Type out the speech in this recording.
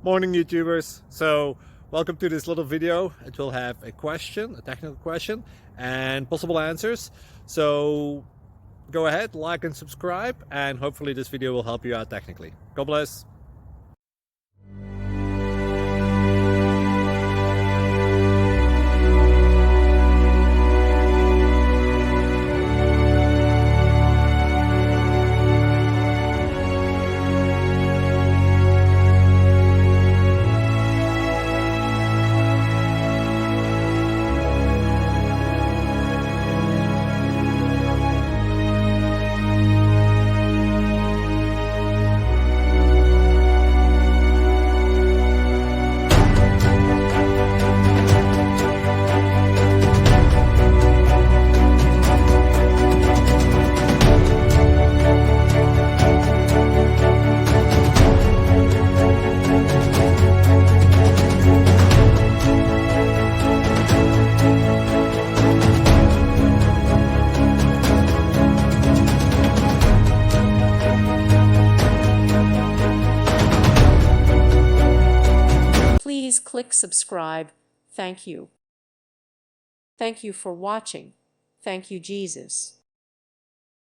Morning YouTubers. So welcome to this little video. It will have a question, a technical question, and possible answers. So go ahead, like and subscribe, and hopefully this video will help you out technically. God bless. Please click subscribe. Thank you. Thank you for watching. Thank you, Jesus.